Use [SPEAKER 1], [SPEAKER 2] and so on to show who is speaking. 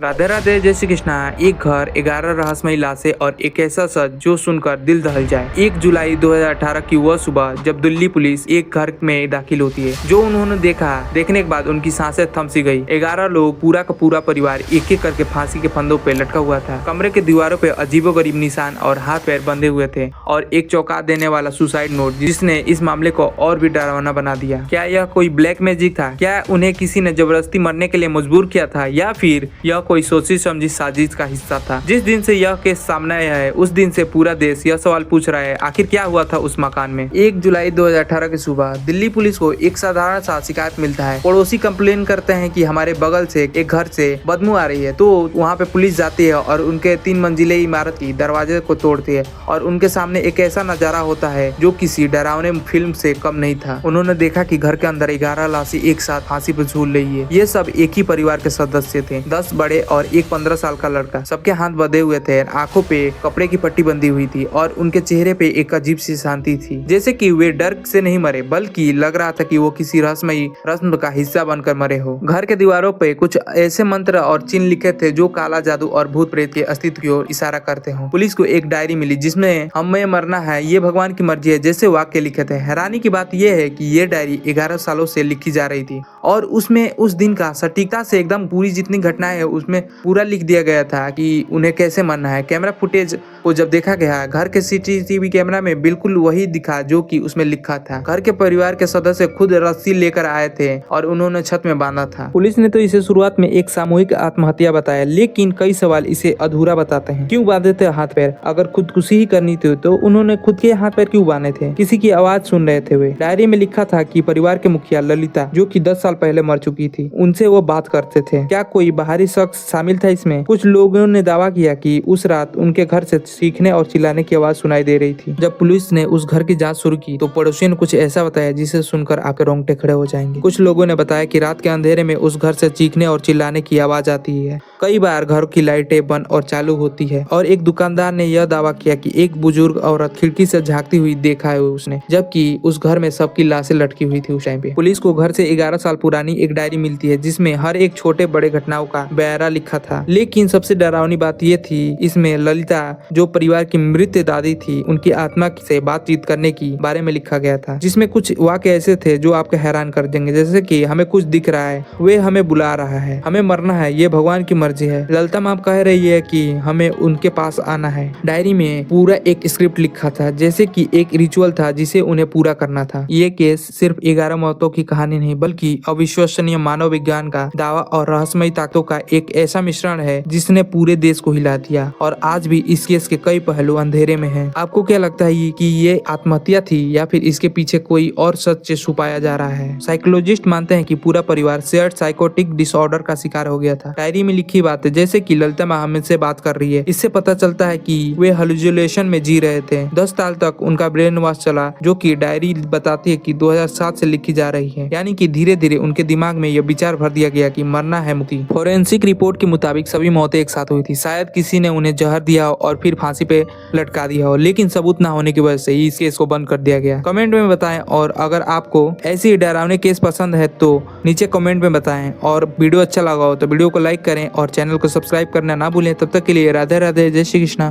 [SPEAKER 1] राधे राधे जय श्री कृष्णा। एक घर, 11 रहस्यमयी लाशें और एक ऐसा सच जो सुनकर दिल दहल जाए। 1 जुलाई 2018 की वह सुबह जब दिल्ली पुलिस एक घर में दाखिल होती है, जो उन्होंने देखने के बाद उनकी सांसें थम सी गई। 11 लोग, पूरा का पूरा परिवार एक एक करके फांसी के फंदों पे लटका हुआ था। कमरे के दीवारों पे अजीबोगरीब निशान और हाथ पैर बंधे हुए थे और एक चौंका देने वाला सुसाइड नोट जिसने इस मामले को और भी डरावना बना दिया। क्या यह कोई ब्लैक मैजिक था? क्या उन्हें किसी ने जबरदस्ती मरने के लिए मजबूर किया था, या फिर यह कोई सोची समझी साजिश का हिस्सा था? जिस दिन से यह केस सामने आया है उस दिन से पूरा देश यह सवाल पूछ रहा है, आखिर क्या हुआ था उस मकान में। 1 जुलाई 2018 की सुबह दिल्ली पुलिस को एक साधारण सा शिकायत मिलता है। पड़ोसी कंप्लेन करते हैं कि हमारे बगल से एक घर से बदबू आ रही है। तो वहाँ पे पुलिस जाती है और उनके 3 मंजिले इमारत की दरवाजे को तोड़ती है और उनके सामने एक ऐसा नजारा होता है जो किसी डरावने फिल्म से कम नहीं था। उन्होंने देखा कि घर के अंदर 11 लाशें एक साथ फांसी पर झूल रही है। ये सब एक ही परिवार के सदस्य थे, 10 बड़े और एक 15 साल का लड़का। सबके हाथ बंधे हुए थे, आंखों पे कपड़े की पट्टी बंधी हुई थी और उनके चेहरे पे एक अजीब सी शांति थी, जैसे कि वे डर से नहीं मरे, बल्कि लग रहा था कि वो किसी रहस्यमयी रस्म का हिस्सा बनकर मरे हो। घर के दीवारों पे कुछ ऐसे मंत्र और चिन्ह लिखे थे जो काला जादू और भूत प्रेत के अस्तित्व की ओर इशारा करते हो। पुलिस को एक डायरी मिली जिसमें हमें मरना है, ये भगवान की मर्जी है जैसे वाक्य लिखे थे। हैरानी की बात यह है कि ये डायरी 11 सालों से लिखी जा रही थी और उसमें उस दिन का सटीकता से एकदम पूरी जितनी घटनाएं है उसमें पूरा लिख दिया गया था कि उन्हें कैसे मरना है। कैमरा फुटेज को जब देखा गया, घर के सीसीटीवी कैमरा में बिल्कुल वही दिखा जो कि उसमें लिखा था। घर के परिवार के सदस्य खुद रस्सी लेकर आए थे और उन्होंने छत में बांधा था। पुलिस ने तो इसे शुरुआत में एक सामूहिक आत्महत्या बताया, लेकिन कई सवाल इसे अधूरा बताते हैं। क्यों बांधे थे हाथ पैर? अगर खुदकुशी ही करनी थी तो उन्होंने खुद के हाथ पैर क्यों बांधे थे? किसी की आवाज सुन रहे थे वे? डायरी में लिखा था कि परिवार के मुखिया ललिता, जो कि 10 साल पहले मर चुकी थी, उनसे वो बात करते थे। क्या कोई बाहरी शख्स शामिल था इसमें? कुछ लोगों ने दावा किया कि उस रात उनके घर से चीखने और चिल्लाने की आवाज सुनाई दे रही थी। जब पुलिस ने उस घर की जांच शुरू की तो पड़ोसियों ने कुछ ऐसा बताया जिसे सुनकर आपके रोंगटे खड़े हो जाएंगे। कुछ लोगों ने बताया कि रात के अंधेरे में उस घर से चीखने और चिल्लाने की आवाज आती है। कई बार घर की लाइटें बंद और चालू होती है और एक दुकानदार ने यह दावा किया कि एक बुजुर्ग औरत खिड़की से झांकती हुई देखा है उसने, जबकि उस घर में सबकी लाशें लटकी हुई थी उस टाइम पे। पुलिस को घर से 11 साल पुरानी एक डायरी मिलती है जिसमें हर एक छोटे बड़े घटनाओं का ब्यौरा लिखा था। लेकिन सबसे डरावनी बात यह थी, इसमें ललिता, जो परिवार की मृत दादी थी, उनकी आत्मा से बातचीत करने की बारे में लिखा गया था, जिसमें कुछ वाक्य ऐसे थे जो आपको हैरान कर देंगे, जैसे कि हमें कुछ दिख रहा है, वे हमें बुला रहा है, हमें मरना है, ये भगवान की मर्जी है। ललिता माँ कह रही है कि हमें उनके पास आना है। डायरी में पूरा एक स्क्रिप्ट लिखा था, जैसे कि एक रिचुअल था जिसे उन्हें पूरा करना था। ये केस सिर्फ 11 मौतों की कहानी नहीं, बल्कि अविश्वसनीय मानव विज्ञान का दावा और रहस्यमयी ताकतों का एक ऐसा मिश्रण है जिसने पूरे देश को हिला दिया। और आज भी इस केस के कई पहलू अंधेरे में हैं। आपको क्या लगता है कि ये आत्महत्या थी या फिर इसके पीछे कोई और सच छुपाया जा रहा है? साइकोलॉजिस्ट मानते हैं कि पूरा परिवार शेयर्ड साइकोटिक डिसऑर्डर का शिकार हो गया था। डायरी में लिखी बातें, जैसे कि ललिता मोहम्मद से बात कर रही है, इससे पता चलता है कि वे हेलुसिनेशन में जी रहे थे। 10 साल तक उनका ब्रेन वॉश चला, जो कि डायरी बताती है कि 2007 से लिखी जा रही है। यानी कि धीरे धीरे उनके दिमाग में यह विचार भर दिया गया कि मरना है मुक्ति। फोरेंसिक रिपोर्ट के मुताबिक सभी मौतें एक साथ हुई थी। शायद किसी ने उन्हें जहर दिया हो और फिर फांसी पे लटका दिया हो, लेकिन सबूत ना होने की वजह से इस केस को बंद कर दिया गया। कमेंट में बताएं, और अगर आपको ऐसी डरावने केस पसंद है तो नीचे कमेंट में बताएं, और वीडियो अच्छा लगा हो तो वीडियो को लाइक करें और चैनल को सब्सक्राइब करना ना भूलें। तब तक के लिए राधे राधे, जय श्री कृष्णा।